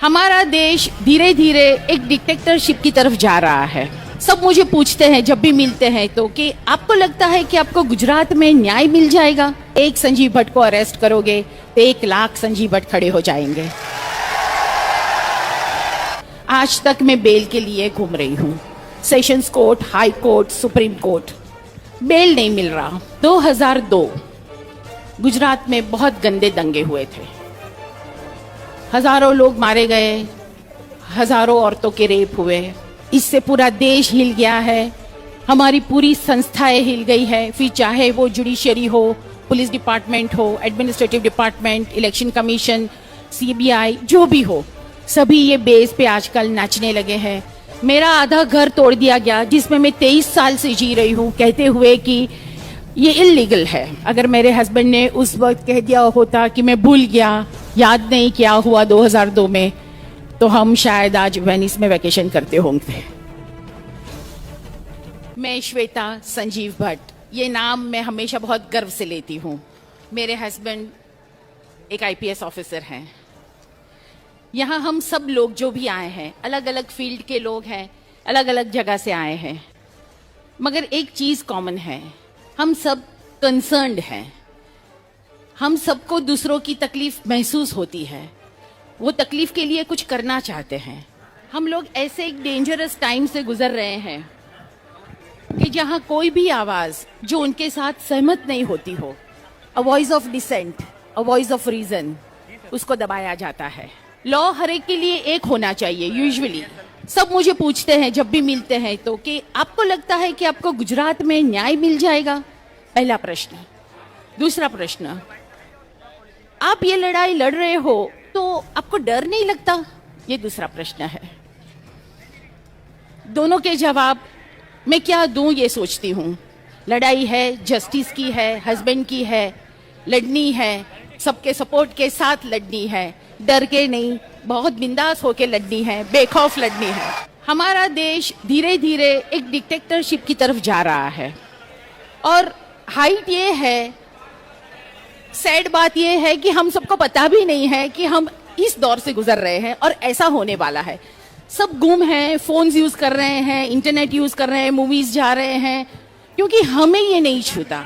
हमारा देश धीरे धीरे एक डिक्टेटरशिप की तरफ जा रहा है। सब मुझे पूछते हैं जब भी मिलते हैं तो कि आपको लगता है कि आपको गुजरात में न्याय मिल जाएगा? एक संजीव भट्ट को अरेस्ट करोगे तो 1 लाख संजीव भट्ट खड़े हो जाएंगे। आज तक मैं बेल के लिए घूम रही हूँ, sessions court, high court, supreme court, bail नहीं मिल रहा। 2002 गुजरात में बहुत गंदे दंगे हुए थे, हजारों लोग मारे गए, हजारों औरतों के रेप हुए। इससे पूरा देश हिल गया है, हमारी पूरी संस्थाएं हिल गई है, फिर चाहे वो जुडिशरी हो, पुलिस डिपार्टमेंट हो, administrative department, election commission, CBI, जो भी हो, सभी ये बेस पे आजकल नाचने लगे हैं। मेरा आधा घर तोड़ दिया गया जिसमें मैं 23 साल से जी रही हूँ, कहते हुए कि ये इलीगल है। अगर मेरे हस्बैंड ने उस वक्त कह दिया होता कि मैं भूल गया, याद नहीं क्या हुआ 2002 में, तो हम शायद आज वेनिस में वैकेशन करते होंगे। मैं श्वेता संजीव भट्ट, ये नाम मैं हमेशा बहुत गर्व से लेती हूँ। मेरे हस्बैंड एक आईपीएस ऑफिसर हैं। यहाँ हम सब लोग जो भी आए हैं, अलग अलग फील्ड के लोग हैं, अलग अलग जगह से आए हैं, मगर एक चीज कॉमन है, हम सब कंसर्न्ड हैं। हम सबको दूसरों की तकलीफ महसूस होती है, वो तकलीफ के लिए कुछ करना चाहते हैं। हम लोग ऐसे एक डेंजरस टाइम से गुजर रहे हैं कि जहां कोई भी आवाज जो उनके साथ सहमत नहीं होती हो, a voice of dissent, a voice of reason, उसको दबाया जाता है। लॉ हर एक के लिए एक होना चाहिए। यूजुअली सब मुझे पूछते हैं जब भी मिलते हैं तो कि आपको लगता है कि आपको गुजरात में न्याय मिल जाएगा? पहला प्रश्न। दूसरा प्रश्न, आप ये लड़ाई लड़ रहे हो तो आपको डर नहीं लगता? ये दूसरा प्रश्न है। दोनों के जवाब मैं क्या दूं ये सोचती हूँ। लड़ाई है, जस्टिस की है, हस्बैंड की है, लड़नी है, सबके सपोर्ट के साथ लड़नी है, डर के नहीं, बहुत बिंदास होके लड़नी है, बेखौफ लड़नी है। हमारा देश धीरे धीरे एक डिक्टेटरशिप की तरफ जा रहा है और हाइट ये है, सैड बात ये है कि हम सबको पता भी नहीं है कि हम इस दौर से गुजर रहे हैं और ऐसा होने वाला है। सब गुम हैं, फोन्स यूज कर रहे हैं, इंटरनेट यूज कर रहे हैं, मूवीज जा रहे हैं, क्योंकि हमें ये नहीं छूता।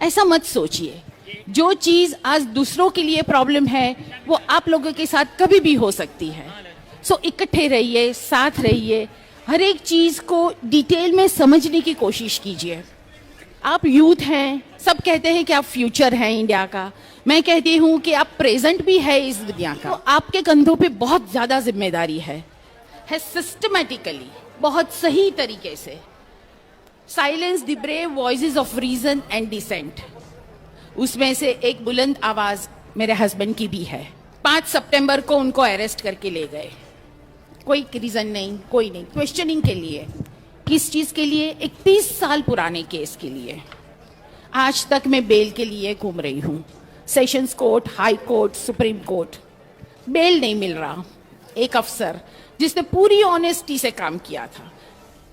ऐसा मत सोचिए, जो चीज आज दूसरों के लिए प्रॉब्लम है वो आप लोगों के साथ कभी भी हो सकती है। सो इकट्ठे रहिए, साथ रहिए, हर एक चीज को डिटेल में समझने की कोशिश कीजिए। आप यूथ हैं, सब कहते हैं कि आप फ्यूचर हैं इंडिया का। मैं कहती हूँ कि आप प्रेजेंट भी है इस दुनिया का। तो आपके कंधों पे बहुत ज्यादा जिम्मेदारी है सिस्टमैटिकली, बहुत सही तरीके से silence the brave voices of reason and dissent. उसमें से एक बुलंद आवाज मेरे हस्बैंड की भी है। 5 सितंबर को उनको अरेस्ट करके ले गए, कोई रीजन नहीं, कोई नहीं, क्वेश्चनिंग के लिए। किस चीज के लिए? एक 30 साल पुराने केस के लिए। आज तक मैं बेल के लिए घूम रही हूँ, sessions court, high court, supreme court, bail नहीं मिल रहा। एक अफसर जिसने पूरी ऑनेस्टी से काम किया था,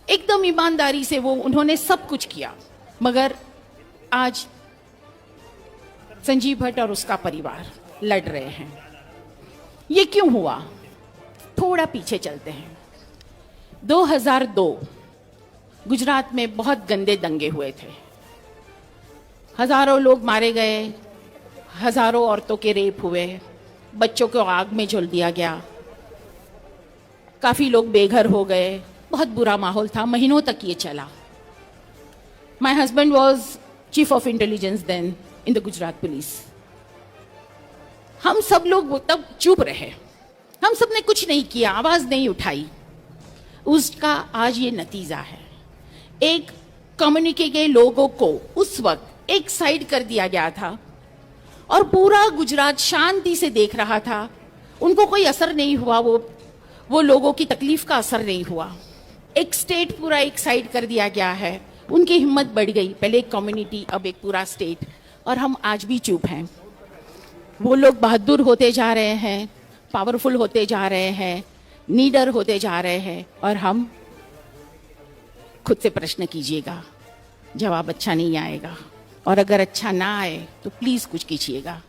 एकदम ईमानदारी से वो उन्होंने सब कुछ किया, मगर आज संजीव भट्ट और उसका परिवार लड़ रहे हैं। ये क्यों हुआ? थोड़ा पीछे चलते हैं। 2002 गुजरात में बहुत गंदे दंगे हुए थे, हजारों लोग मारे गए, हजारों औरतों के रेप हुए, बच्चों को आग में झोल दिया गया, काफी लोग बेघर हो गए, बहुत बुरा माहौल था, महीनों तक ये चला। My husband was chief of intelligence then in the Gujarat police. हम सब लोग तब चुप रहे, हम सब ने कुछ नहीं किया, आवाज नहीं उठाई। उसका आज ये नतीजा है। एक कम्युनिटी के लोगों को उस वक्त एक साइड कर दिया गया था और पूरा गुजरात शांति से देख रहा था। उनको कोई असर नहीं हुआ, वो लोगों की तकलीफ का असर नहीं हुआ। एक स्टेट पूरा एक साइड कर दिया गया है, उनकी हिम्मत बढ़ गई। पहले एक कम्युनिटी, अब एक पूरा स्टेट, और हम आज भी चुप हैं। वो लोग बहादुर होते जा रहे हैं, पावरफुल होते जा रहे हैं, नीडर होते जा रहे हैं, और हम खुद से प्रश्न कीजिएगा, जवाब अच्छा नहीं आएगा, और अगर अच्छा ना आए तो प्लीज कुछ कीजिएगा।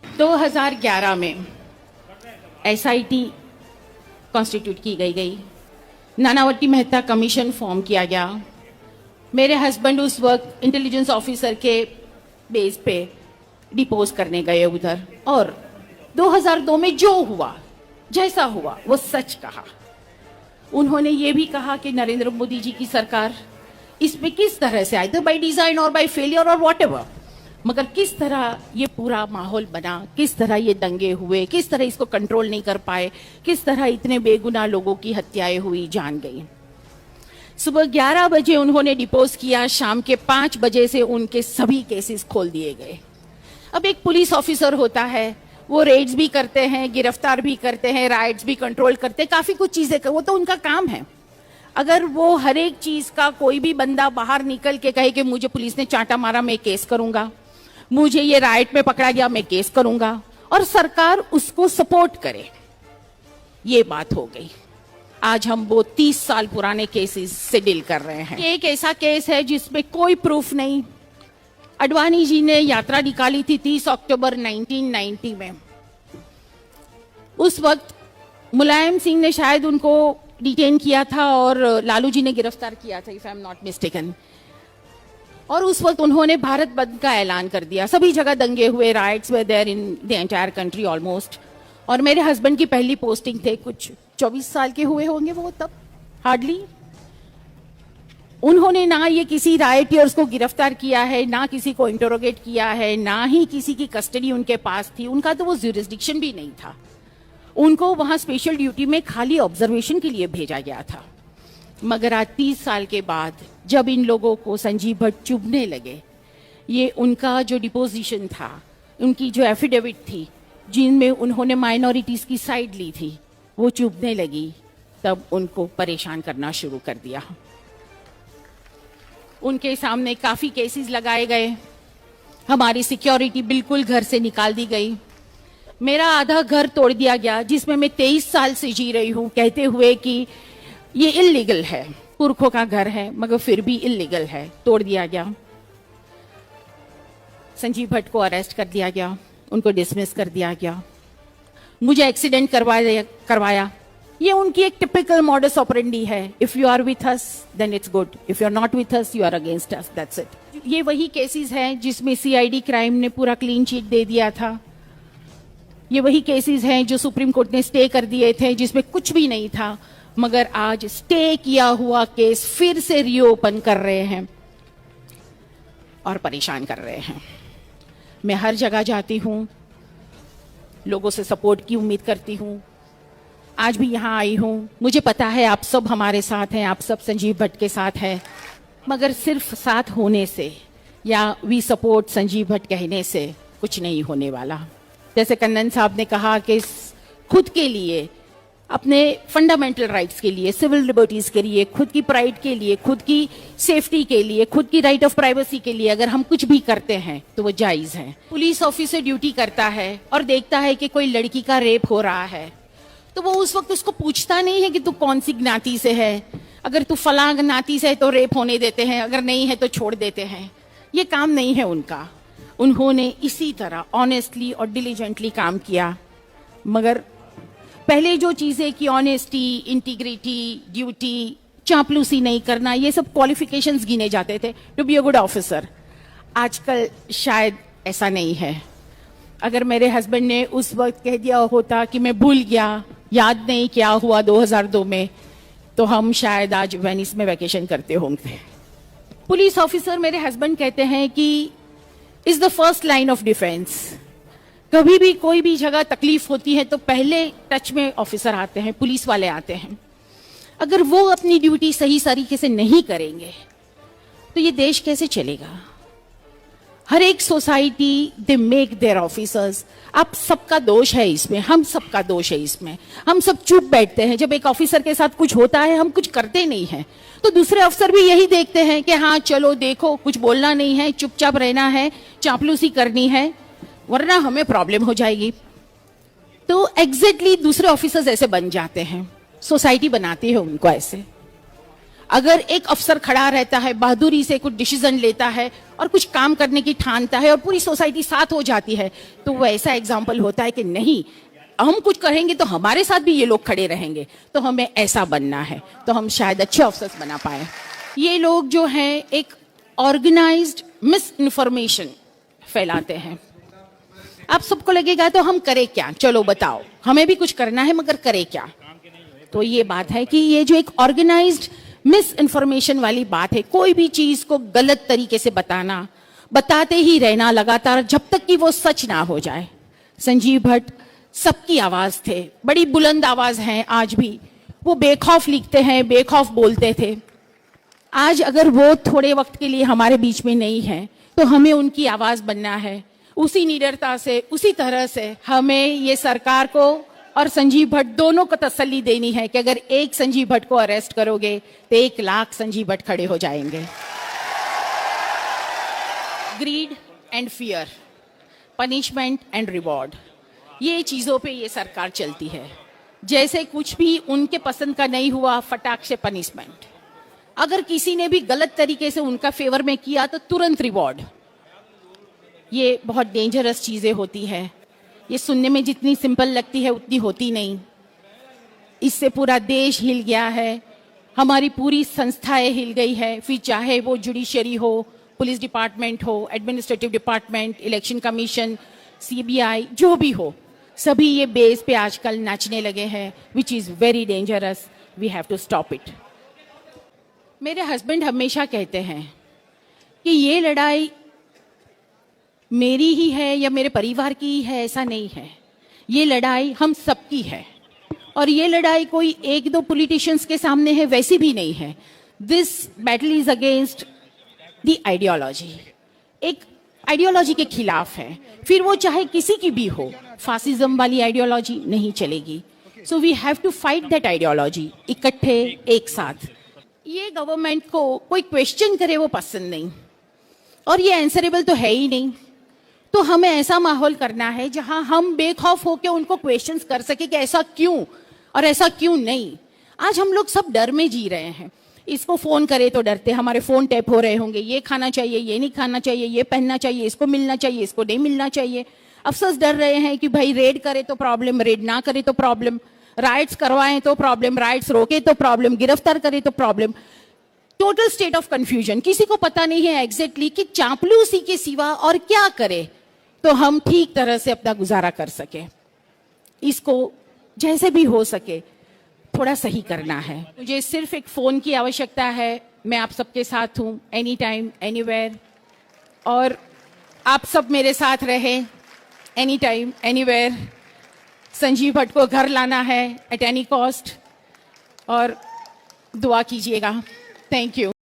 2011 में एसआईटी कॉन्स्टिट्यूट की गई, नानावती मेहता कमीशन फॉर्म किया गया। मेरे हस्बैंड उस वक्त इंटेलिजेंस ऑफिसर के बेस पे डिपोज करने गए उधर, और 2002 में जो हुआ, जैसा हुआ, वो सच कहा। उन्होंने ये भी कहा कि नरेंद्र मोदी जी की सरकार इसमें किस तरह से, आइदर बाय डिजाइन और बाय फेलियर और व्हाटएवर, मगर किस तरह ये पूरा माहौल बना, किस तरह ये दंगे हुए, किस तरह इसको कंट्रोल नहीं कर पाए, किस तरह इतने बेगुनाह लोगों की हत्याएं हुई, जान गई। सुबह 11 बजे उन्होंने डिपोज किया, शाम के 5 बजे से उनके सभी केसेस खोल दिए गए। अब एक पुलिस ऑफिसर होता है, वो रेड्स भी करते हैं, गिरफ्तार भी करते हैं, राइट्स भी कंट्रोल करते हैं, काफी कुछ चीजें वो तो उनका काम है। अगर वो हर एक चीज का, कोई भी बंदा बाहर निकल के कहे कि मुझे पुलिस ने चांटा मारा, मैं केस करूंगा, मुझे ये राइट में पकड़ा गया, मैं केस करूंगा, और सरकार उसको सपोर्ट करे, ये बात हो गई। आज हम वो 30 साल पुराने केसेस से डील कर रहे हैं। एक ऐसा केस है जिसमें कोई प्रूफ नहीं। अडवाणी जी ने यात्रा निकाली थी 30 अक्टूबर 1990 में। उस वक्त मुलायम सिंह ने शायद उनको डिटेन किया था और लालू जी ने गिरफ्तार किया था, if I am not mistaken. और उस वक्त उन्होंने भारत बंद का ऐलान कर दिया। सभी जगह दंगे हुए, riots were there in the entire country almost. और मेरे हस्बैंड की पहली पोस्टिंग थे, कुछ 24 साल के हुए होंगे वो तब, हार्डली। उन्होंने ना ये किसी राइटियर्स को गिरफ्तार किया है, ना किसी को इंटरोगेट किया है, ना ही किसी की कस्टडी उनके पास थी। उनका तो वो ज्यूरिसडिक्शन भी नहीं था। उनको वहां स्पेशल ड्यूटी में खाली ऑब्जर्वेशन के लिए भेजा गया था। मगर आज 30 साल के बाद जब इन लोगों को संजीव भट्ट चुभने लगे, ये उनका जो डिपोजिशन था, उनकी जो एफिडेविट थी, जिनमें उन्होंने माइनॉरिटीज की साइड ली थी, वो चुभने लगी, तब उनको परेशान करना शुरू कर दिया। उनके सामने काफी केसेस लगाए गए, हमारी सिक्योरिटी बिल्कुल घर से निकाल दी गई, मेरा आधा घर तोड़ दिया गया, जिसमें मैं 23 साल से जी रही हूं, कहते हुए कि ये इल्लीगल है, पुरखों का घर है, मगर फिर भी इल्लीगल है, तोड़ दिया गया। संजीव भट्ट को अरेस्ट कर दिया गया, उनको डिसमिस कर दिया गया, मुझे एक्सीडेंट करवाया। ये उनकी एक टिपिकल मॉडस ऑपरेंडी है। If you are with us then it's good, if you are not with us you are against us, that's it. ये वही केसेस हैं जिसमें सीआईडी क्राइम ने पूरा क्लीन चिट दे दिया था। ये वही केसेस हैं जो सुप्रीम कोर्ट ने स्टे कर दिए थे, जिसमें कुछ भी नहीं था, मगर आज स्टे किया हुआ केस फिर से रीओपन कर रहे हैं और परेशान कर रहे हैं। मैं हर जगह जाती हूं, लोगों से सपोर्ट की उम्मीद करती हूं। आज भी यहां आई हूं, मुझे पता है आप सब हमारे साथ हैं, आप सब संजीव भट्ट के साथ हैं, मगर सिर्फ साथ होने से या वी सपोर्ट संजीव भट्ट कहने से कुछ नहीं होने वाला। जैसे कन्नन साहब ने कहा कि खुद के लिए, अपने फंडामेंटल राइट्स के लिए, सिविल लिबर्टीज के लिए, खुद की प्राइड के लिए, खुद की सेफ्टी के लिए, खुद की राइट ऑफ प्राइवेसी के लिए अगर हम कुछ भी करते हैं तो वो जायज है। पुलिस ऑफिसर ड्यूटी करता है और देखता है कि कोई लड़की का रेप हो रहा है, तो वो उस वक्त उसको पूछता नहीं है कि तू कौन सी ज्ञाति से है, अगर तू फलां ज्ञाति से है तो रेप होने देते हैं, अगर नहीं है तो छोड़ देते हैं। ये काम नहीं है उनका। उन्होंने इसी तरह ऑनेस्टली और डिलीजेंटली काम किया। मगर पहले जो चीजें कि ऑनेस्टी, इंटीग्रिटी, ड्यूटी, चापलूसी नहीं करना, ये सब क्वालिफिकेशंस गिने जाते थे to be a good officer. आजकल शायद ऐसा नहीं है। अगर मेरे हस्बैंड ने उस वक्त कह दिया होता कि मैं भूल गया, याद नहीं क्या हुआ 2002 में, तो हम शायद आज वेनिस में वैकेशन करते होंगे। पुलिस ऑफिसर, मेरे हस्बैंड कहते हैं कि is the first line of defence. कभी भी कोई भी जगह तकलीफ होती है तो पहले टच में ऑफिसर आते हैं, पुलिस वाले आते हैं। अगर वो अपनी ड्यूटी सही तरीके से नहीं करेंगे तो ये देश कैसे चलेगा? हर एक society they make their officers. आप सबका दोष है इसमें, हम सबका दोष है इसमें। हम सब चुप बैठते हैं। जब एक ऑफिसर के साथ कुछ होता है हम कुछ करते नहीं हैं, तो दूसरे अफसर भी यही देखते हैं कि हाँ चलो देखो, कुछ बोलना नहीं है, चुपचाप रहना है, चापलूसी करनी है, वरना हमें प्रॉब्लम हो जाएगी। तो एग्जैक्टली दूसरे ऑफिसर्स ऐसे बन जाते हैं, सोसाइटी बनाती है उनको ऐसे। अगर एक अफसर खड़ा रहता है, बहादुरी से कुछ डिसीजन लेता है और कुछ काम करने की ठानता है और पूरी सोसाइटी साथ हो जाती है, तो वो ऐसा एग्जाम्पल होता है कि नहीं, हम कुछ करेंगे तो हमारे साथ भी ये लोग खड़े रहेंगे, तो हमें ऐसा बनना है, तो हम शायद अच्छे ऑफिसर्स बना पाए। ये लोग जो हैं एक ऑर्गेनाइज्ड मिस इन्फॉर्मेशन फैलाते हैं। आप सबको लगेगा तो हम करें क्या, चलो बताओ, हमें भी कुछ करना है मगर करें क्या। तो ये बात है कि ये जो एक ऑर्गेनाइज्ड मिस इन्फॉर्मेशन वाली बात है, कोई भी चीज को गलत तरीके से बताना, बताते ही रहना लगातार जब तक कि वो सच ना हो जाए। संजीव भट्ट सबकी आवाज थे, बड़ी बुलंद आवाज हैं आज भी। वो बेखौफ लिखते हैं, बेखौफ बोलते थे। आज अगर वो थोड़े वक्त के लिए हमारे बीच में नहीं है तो हमें उनकी आवाज बनना है। उसी निडरता से, उसी तरह से हमें ये सरकार को और संजीव भट्ट दोनों को तसल्ली देनी है कि अगर एक संजीव भट्ट को अरेस्ट करोगे तो 1 लाख संजीव भट्ट खड़े हो जाएंगे। Grid and fear, punishment and reward, ये चीजों पे ये सरकार चलती है। जैसे कुछ भी उनके पसंद का नहीं हुआ, फटाक से पनिशमेंट। अगर किसी ने भी गलत तरीके से उनका फेवर में किया तो तुरंत रिवॉर्ड। ये बहुत डेंजरस चीजें होती है। ये सुनने में जितनी सिंपल लगती है उतनी होती नहीं। इससे पूरा देश हिल गया है, हमारी पूरी संस्थाएं हिल गई है, फिर चाहे वो जुडिशरी हो, पुलिस डिपार्टमेंट हो, administrative department, election commission, CBI, जो भी हो, सभी ये बेस पे आजकल नाचने लगे हैं, which is very dangerous. We have to stop it. मेरे हस्बैंड हमेशा कहते हैं कि ये लड़ाई मेरी ही है या मेरे परिवार की ही है, ऐसा नहीं है। ये लड़ाई हम सबकी है और ये लड़ाई कोई 1-2 पॉलिटिशियंस के सामने है वैसी भी नहीं है। This battle is against the ideology, एक आइडियोलॉजी के खिलाफ है, फिर वो चाहे किसी की भी हो। फासिज्म वाली आइडियोलॉजी नहीं चलेगी। So we have to fight that ideology, इकट्ठे एक साथ। ये गवर्नमेंट को कोई क्वेश्चन करे वो पसंद नहीं और ये आंसरेबल तो है ही नहीं। तो हमें ऐसा माहौल करना है जहां हम बेखौफ होकर उनको क्वेश्चंस कर सके कि ऐसा क्यों और ऐसा क्यों नहीं। आज हम लोग सब डर में जी रहे हैं। इसको फोन करे तो डरते, हमारे फोन टैप हो रहे होंगे, ये खाना चाहिए, ये नहीं खाना चाहिए, ये पहनना चाहिए, इसको मिलना चाहिए, इसको नहीं मिलना चाहिए। अफसर्स डर रहे हैं कि भाई रेड करे तो प्रॉब्लम, रेड ना करे तो प्रॉब्लम, राइट्स करवाएं तो प्रॉब्लम, राइट्स रोके तो प्रॉब्लम, गिरफ्तार करे तो problem. Total state of confusion. किसी को पता नहीं है एग्जैक्टली कि चापलूसी के सिवा और क्या करे तो हम ठीक तरह से अपना गुजारा कर सके। इसको जैसे भी हो सके थोड़ा सही करना है। मुझे सिर्फ एक फोन की आवश्यकता है। मैं आप सबके साथ हूं, एनी टाइम एनीवेयर, और आप सब मेरे साथ रहें any time anywhere. Sanjeev Bhatt को घर लाना है एट एनी कॉस्ट और दुआ कीजिएगा। Thank you.